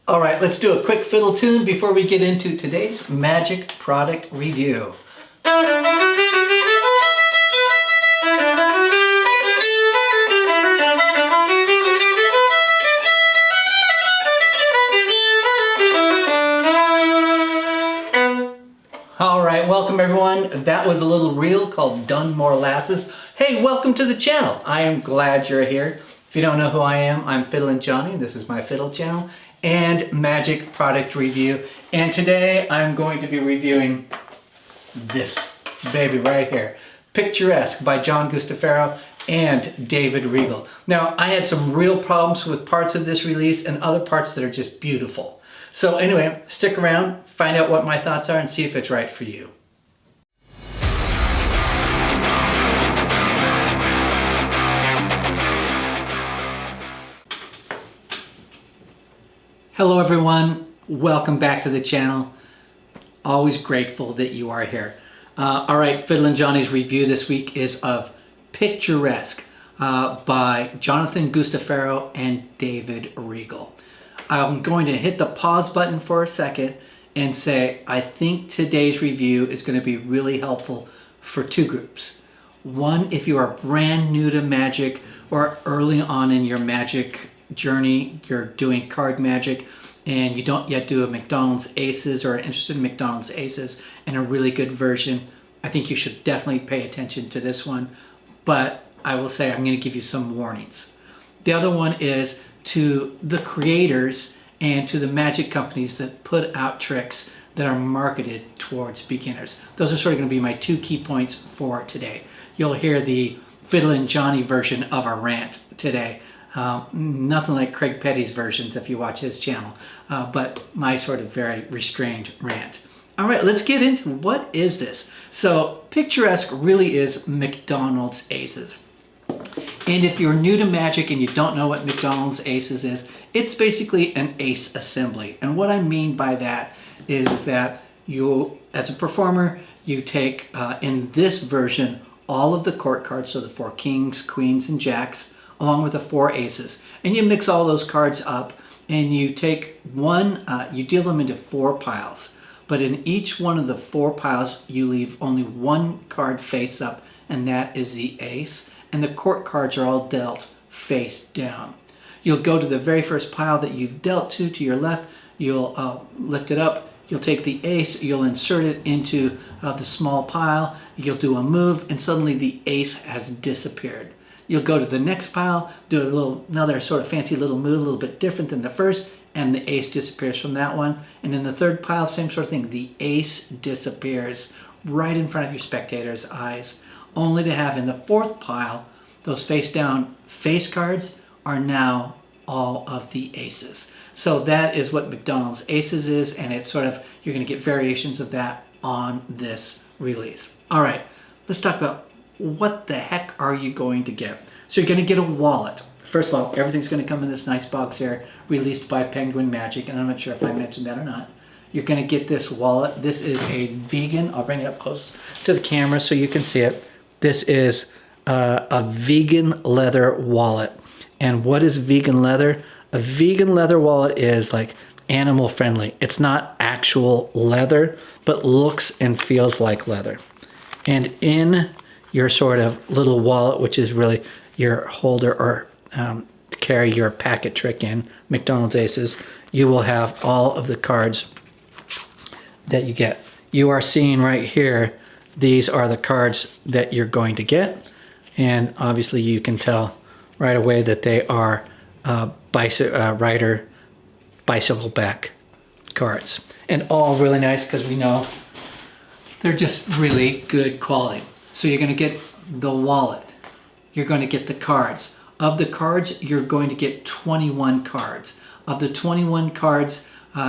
All right, let's do a quick fiddle tune before we get into today's magic product review. All right, welcome everyone. That was a little reel called Dunmore Lasses. Hey, welcome to the channel. I am glad you're here. If you don't know who I am, I'm FiddlinJonny. This is my fiddle channel and magic product review. And today I'm going to be reviewing this baby right here, Picturesque by John Guastaferro and David Regal. Now, I had some real problems with parts of this release and other parts that are just beautiful. So anyway, stick around, find out what my thoughts are and see if it's right for you. Hello everyone, welcome back to the channel. Always grateful that you are here. All right, FiddlinJonny's review this week is of Picturesque by Jonathan Guastaferro and David Regal. I'm going to hit the pause button for a second and say I think today's review is going to be really helpful for two groups. One, if you are brand new to magic or early on in your magic journey, you're doing card magic and you don't yet do a McDonald's Aces or are interested in McDonald's Aces and a really good version, I think you should definitely pay attention to this one. But I will say I'm going to give you some warnings. The other one is to the creators and to the magic companies that put out tricks that are marketed towards beginners. Those are sort of going to be my two key points for today. You'll hear the FiddlinJonny version of our rant today. Nothing like Craig Petty's versions if you watch his channel, but my sort of very restrained rant. All right, let's get into what is this. So Picturesque really is McDonald's Aces. And if you're new to magic and you don't know what McDonald's Aces is, it's basically an ace assembly. And what I mean by that is that you, as a performer, you take, in this version, all of the court cards, so the 4 kings, queens, and jacks, along with the 4 aces. And you mix all those cards up and you take one, you deal them into 4 piles. But in each one of the 4 piles, you leave only one card face up, and that is the ace. And the court cards are all dealt face down. You'll go to the very first pile that you've dealt to your left, you'll lift it up, you'll take the ace, you'll insert it into the small pile, you'll do a move, and suddenly the ace has disappeared. You'll go to the next pile, do another sort of fancy little move, a little bit different than the first, and the ace disappears from that one. And in the third pile, same sort of thing, the ace disappears right in front of your spectator's eyes, only to have in the 4th pile, those face down face cards are now all of the aces. So that is what McDonald's Aces is, and it's sort of, you're going to get variations of that on this release. All right, let's talk about what the heck are you going to get. So you're going to get a wallet. First of all, everything's going to come in this nice box here, released by Penguin Magic, and I'm not sure if I mentioned that or not. You're going to get this wallet. This is a vegan, I'll bring it up close to the camera so you can see it. This is a vegan leather wallet. And what is vegan leather? A vegan leather wallet is like animal friendly. It's not actual leather, but looks and feels like leather. And in your sort of little wallet, which is really your holder or to carry your packet trick in, McDonald's Aces, you will have all of the cards that you get. You are seeing right here, these are the cards that you're going to get. And obviously you can tell right away that they are rider bicycle back cards. And all really nice because we know they're just really good quality. So you're going to get the wallet. You're going to get the cards. Of the cards, you're going to get 21 cards. Of the 21 cards,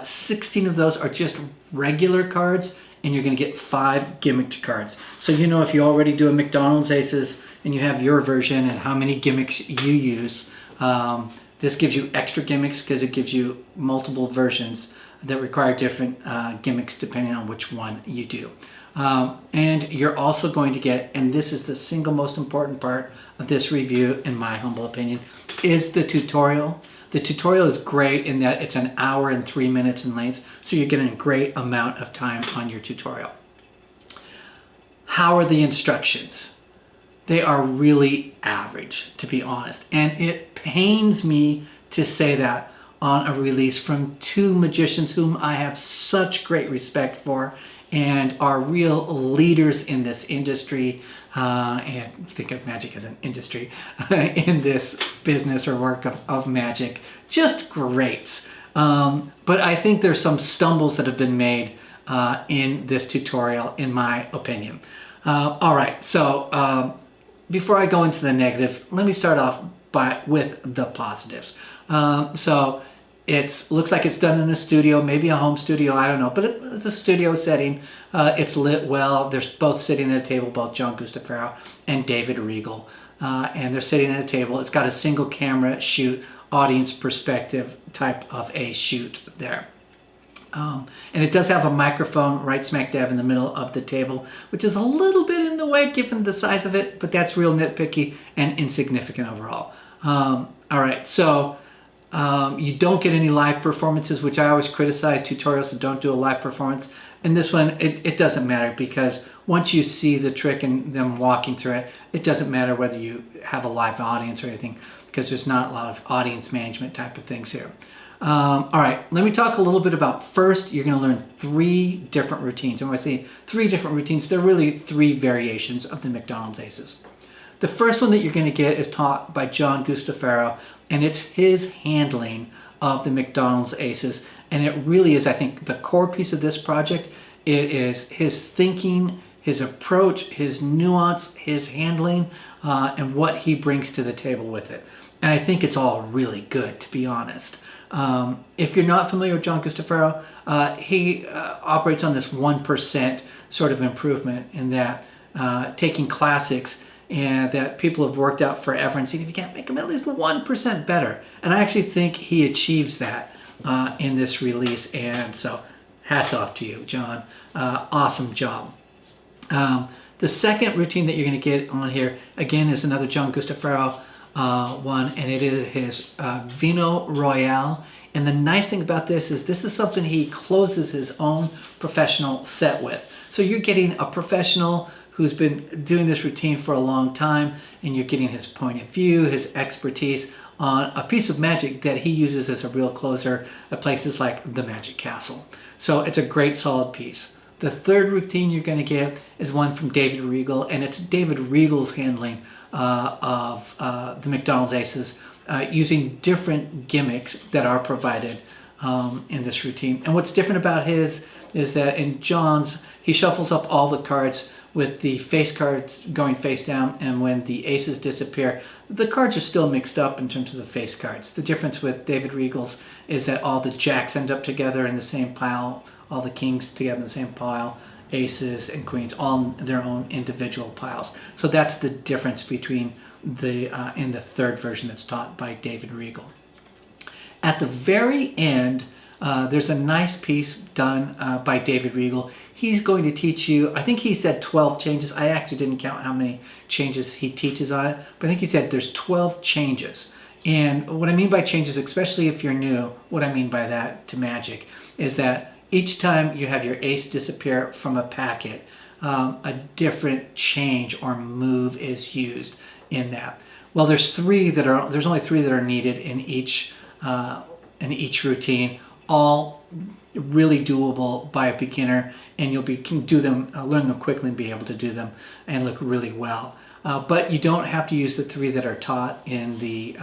16 of those are just regular cards, and you're going to get 5 gimmicked cards. So you know if you already do a McDonald's Aces and you have your version and how many gimmicks you use, this gives you extra gimmicks because it gives you multiple versions that require different gimmicks depending on which one you do. And you're also going to get, and this is the single most important part of this review in my humble opinion, is the tutorial. The tutorial is great in that it's an hour and 3 minutes in length, so you're getting a great amount of time on your tutorial. How are the instructions? They are really average, to be honest. And it pains me to say that on a release from two magicians whom I have such great respect for and are real leaders in this industry, and think of magic as an industry, in this business or work of magic. Just greats. But I think there's some stumbles that have been made in this tutorial, in my opinion. All right, so before I go into the negatives, let me start off with the positives. So it looks like it's done in a studio, maybe a home studio, I don't know, but it's a studio setting. It's lit well. They're both sitting at a table, both John Guastaferro and David Regal. And they're sitting at a table. It's got a single camera shoot, audience perspective type of a shoot there. And it does have a microphone right smack dab in the middle of the table, which is a little bit in the way given the size of it, but that's real nitpicky and insignificant overall. All right, so you don't get any live performances, which I always criticize tutorials that don't do a live performance. In this one, it doesn't matter, because once you see the trick and them walking through it, it doesn't matter whether you have a live audience or anything, because there's not a lot of audience management type of things here. All right, let me talk a little bit about, first, you're going to learn 3 different routines. And when I say 3 different routines, they're really 3 variations of the McDonald's Aces. The first one that you're going to get is taught by John Guastaferro, and it's his handling of the McDonald's Aces. And it really is, I think, the core piece of this project. It is his thinking, his approach, his nuance, his handling, and what he brings to the table with it. And I think it's all really good, to be honest. If you're not familiar with John Guastaferro, he operates on this 1% sort of improvement, in that taking classics and that people have worked out forever and seeing if you can't make them at least 1% better. And I actually think he achieves that in this release. And so hats off to you, John. Awesome job. The second routine that you're going to get on here, again, is another John Guastaferro one, and it is his Vino Royale. And the nice thing about this is something he closes his own professional set with. So you're getting a professional who's been doing this routine for a long time, and you're getting his point of view, his expertise on a piece of magic that he uses as a real closer at places like the Magic Castle. So it's a great solid piece. The third routine you're going to get is one from David Regal, and it's David Regal's handling of the McDonald's Aces, using different gimmicks that are provided in this routine. And what's different about his is that in John's, he shuffles up all the cards with the face cards going face down, and when the aces disappear, the cards are still mixed up in terms of the face cards. The difference with David Regal's is that all the jacks end up together in the same pile, all the kings together in the same pile, aces and queens all in their own individual piles. So that's the difference between the in the third version that's taught by David Regal. At the very end, there's a nice piece done by David Regal. He's going to teach you, I think he said 12 changes. I actually didn't count how many changes he teaches on it, but I think he said there's 12 changes. And what I mean by changes, especially if you're new, what I mean by that to magic is that each time you have your ace disappear from a packet, a different change or move is used in that. Well, there's only 3 that are needed in each routine, all really doable by a beginner, and can do them, learn them quickly and be able to do them and look really well. But you don't have to use the 3 that are taught in the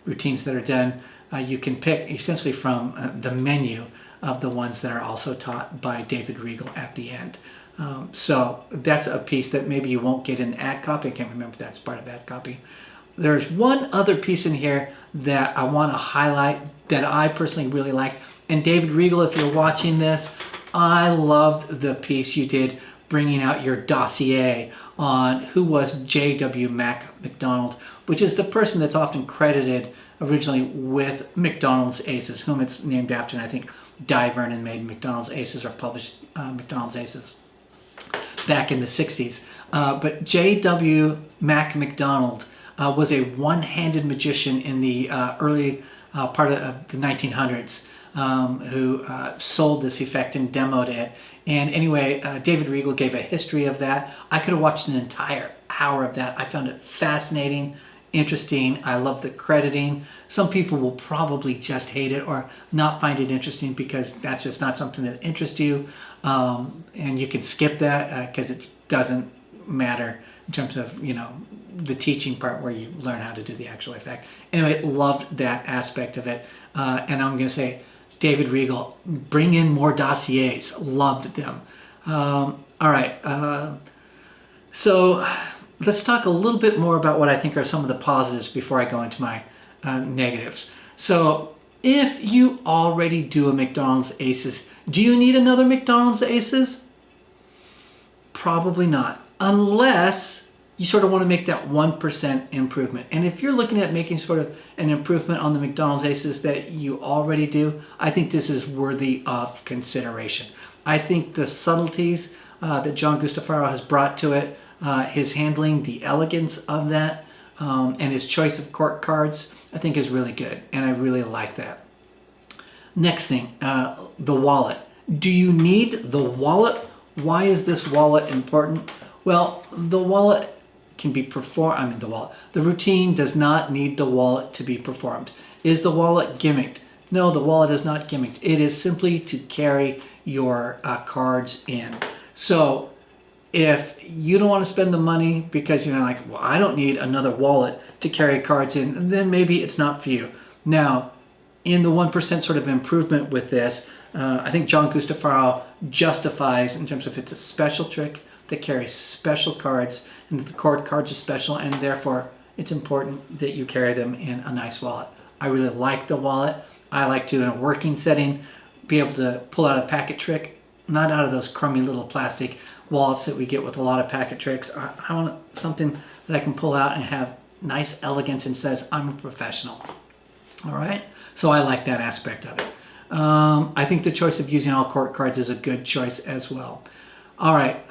routines that are done. You can pick essentially from the menu of the ones that are also taught by David Regal at the end. So that's a piece that maybe you won't get in the ad copy. I can't remember if that's part of ad copy. There's one other piece in here that I want to highlight that I personally really liked. And David Regal, if you're watching this, I loved the piece you did bringing out your dossier on who was J.W. McDonald, which is the person that's often credited originally with McDonald's Aces, whom it's named after, and I think Di Vernon made McDonald's Aces or published McDonald's Aces back in the 60s. But J.W. McDonald was a one-handed magician in the early part of the 1900s, who sold this effect and demoed it. And anyway, David Regal gave a history of that. I could have watched an entire hour of that. I found it fascinating, interesting. I love the crediting. Some people will probably just hate it or not find it interesting because that's just not something that interests you. And you can skip that because it doesn't matter in terms of, you know, the teaching part where you learn how to do the actual effect. Anyway, loved that aspect of it. And I'm going to say, David Regal, bring in more dossiers. Loved them. All right. So let's talk a little bit more about what I think are some of the positives before I go into my negatives. So if you already do a McDonald's Aces, do you need another McDonald's Aces? Probably not, unless you sort of want to make that 1% improvement. And if you're looking at making sort of an improvement on the McDonald's Aces that you already do, I think this is worthy of consideration. I think the subtleties that John Guastaferro has brought to it, his handling, the elegance of that, and his choice of court cards, I think is really good. And I really like that. Next thing, the wallet. Do you need the wallet? Why is this wallet important? Well, the wallet can be performed, the routine does not need the wallet to be performed. Is the wallet gimmicked? No, the wallet is not gimmicked. It is simply to carry your cards in. So if you don't want to spend the money because you're like, well, I don't need another wallet to carry cards in, then maybe it's not for you. Now, in the 1% sort of improvement with this, I think John Guastaferro justifies in terms of it's a special trick that carries special cards and that the court cards are special, and therefore it's important that you carry them in a nice wallet. I really like the wallet. I like to, in a working setting, be able to pull out a packet trick, not out of those crummy little plastic wallets that we get with a lot of packet tricks. I want something that I can pull out and have nice elegance and says, I'm a professional. All right, so I like that aspect of it. I think the choice of using all court cards is a good choice as well. All right,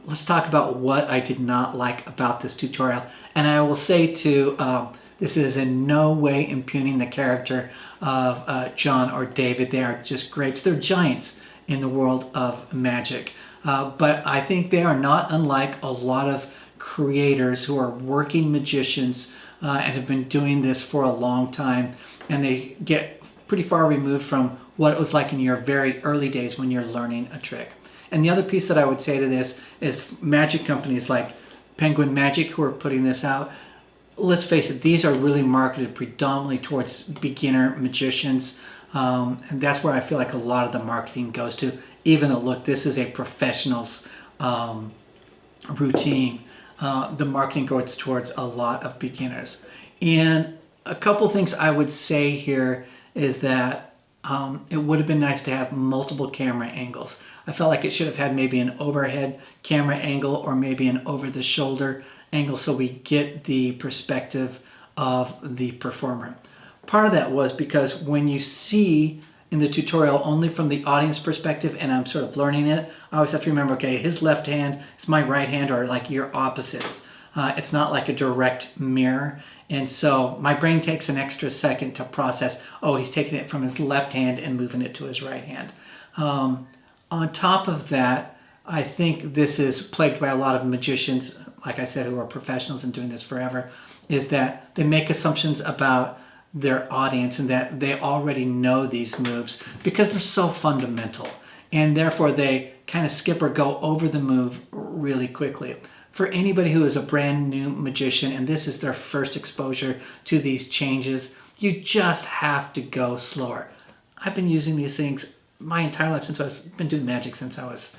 let's talk about what I did not like about this tutorial. And I will say too, this is in no way impugning the character of John or David. They are just greats. They're giants in the world of magic. But I think they are not unlike a lot of creators who are working magicians and have been doing this for a long time. And they get pretty far removed from what it was like in your very early days when you're learning a trick. And the other piece that I would say to this is magic companies like Penguin Magic who are putting this out. Let's face it, these are really marketed predominantly towards beginner magicians. And that's where I feel like a lot of the marketing goes to. Even though, look, this is a professional's routine. The marketing goes towards a lot of beginners. And a couple things I would say here is that it would have been nice to have multiple camera angles. I felt like it should have had maybe an overhead camera angle or maybe an over-the-shoulder angle so we get the perspective of the performer. Part of that was because when you see in the tutorial only from the audience perspective and I'm sort of learning it, I always have to remember, okay, his left hand is my right hand, or like your opposites. It's not like a direct mirror. And so my brain takes an extra second to process, oh, he's taking it from his left hand and moving it to his right hand. On top of that, I think this is plagued by a lot of magicians, like I said, who are professionals and doing this forever, is that they make assumptions about their audience and that they already know these moves because they're so fundamental. And therefore they kind of skip or go over the move really quickly. For anybody who is a brand new magician and this is their first exposure to these changes, you just have to go slower. I've been using these things my entire life since I've been doing magic since I was,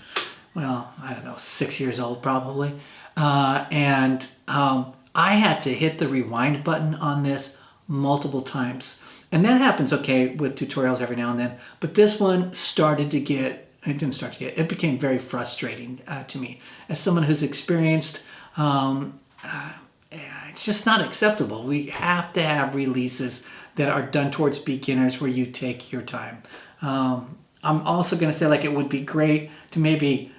well, I don't know, 6 years old probably. I had to hit the rewind button on this multiple times. And that happens, okay, with tutorials every now and then. But this one started to get, it became very frustrating to me. As someone who's experienced, it's just not acceptable. We have to have releases that are done towards beginners where you take your time. I'm also going to say, like, it would be great to maybe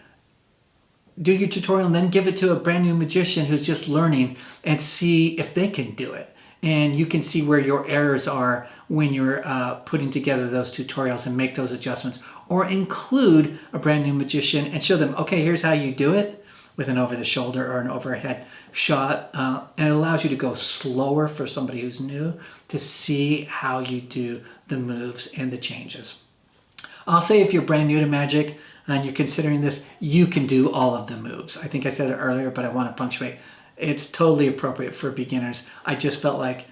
do your tutorial and then give it to a brand new magician who's just learning and see if they can do it. and you can see where your errors are when you're putting together those tutorials and make those adjustments, or include a brand new magician and show them, okay, here's how you do it with an over the shoulder or an overhead shot. And it allows you to go slower for somebody who's new to see how you do the moves and the changes. I'll say if you're brand new to magic and you're considering this, you can do all of the moves. I think I said it earlier, but I want to punctuate. It's totally appropriate for beginners. I just felt like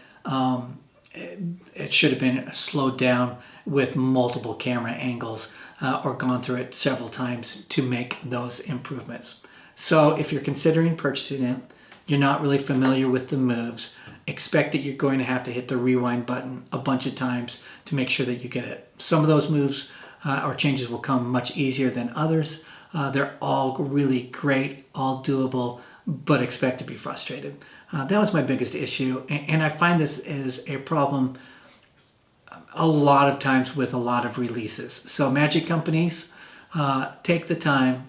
it should have been slowed down with multiple camera angles or gone through it several times to make those improvements. So if you're considering purchasing it, you're not really familiar with the moves, expect that you're going to have to hit the rewind button a bunch of times to make sure that you get it. Some of those moves or changes will come much easier than others. They're all really great, all doable, but expect to be frustrated. That was my biggest issue, and I find this is a problem a lot of times with a lot of releases. So magic companies, take the time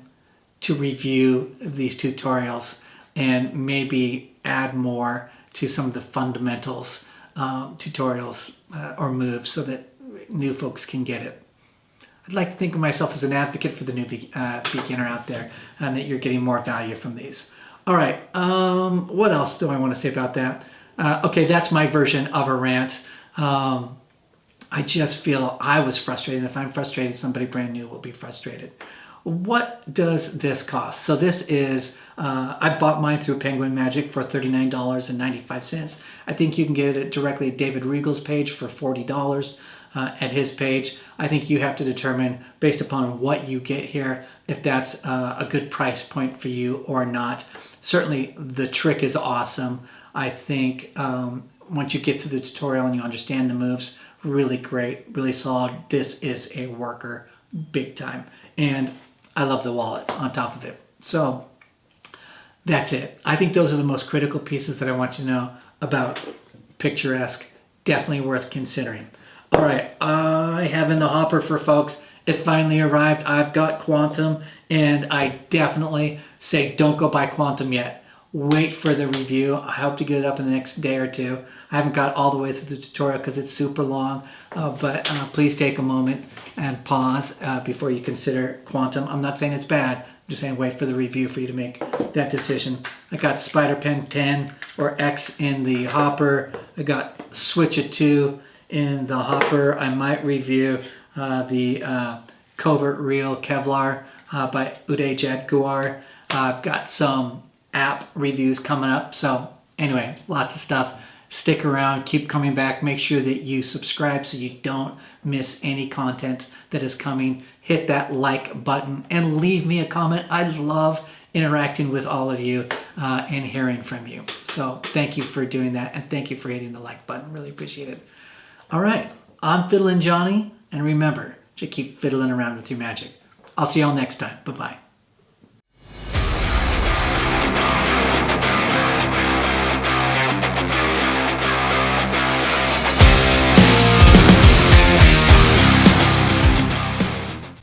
to review these tutorials and maybe add more to some of the fundamentals tutorials or moves so that new folks can get it. I'd like to think of myself as an advocate for the new beginner out there, and that you're getting more value from these. All right, what else do I want to say about that? Okay, that's my version of a rant. I just feel I was frustrated. If I'm frustrated, somebody brand new will be frustrated. What does this cost? So this is, I bought mine through Penguin Magic for $39.95. I think you can get it directly at David Regal's page for $40 at his page. I think you have to determine, based upon what you get here, if that's a good price point for you or not. Certainly the trick is awesome. I think once you get through the tutorial and you understand the moves, really great, really solid. This is a worker big time. And I love the wallet on top of it. So that's it. I think those are the most critical pieces that I want you to know about Picturesque. Definitely worth considering. All right, I have in the hopper for folks. It finally arrived. I've got Quantum, and I definitely say don't go buy Quantum yet. Wait for the review. I hope to get it up in the next day or two. I haven't got all the way through the tutorial because it's super long, but please take a moment and pause before you consider Quantum. I'm not saying it's bad. I'm just saying wait for the review for you to make that decision. I got Spider Pen 10 or X in the hopper. I got Switch It 2 in the hopper. I might review the Covert Reel Kevlar by Uday Jadguar. I've got some app reviews coming up. So anyway, lots of stuff. Stick around, keep coming back. Make sure that you subscribe so you don't miss any content that is coming. Hit that like button and leave me a comment. I love interacting with all of you and hearing from you. So thank you for doing that, and thank you for hitting the like button. Really appreciate it. All right, I'm FiddlinJonny, and remember to keep fiddling around with your magic. I'll see y'all next time. Bye-bye.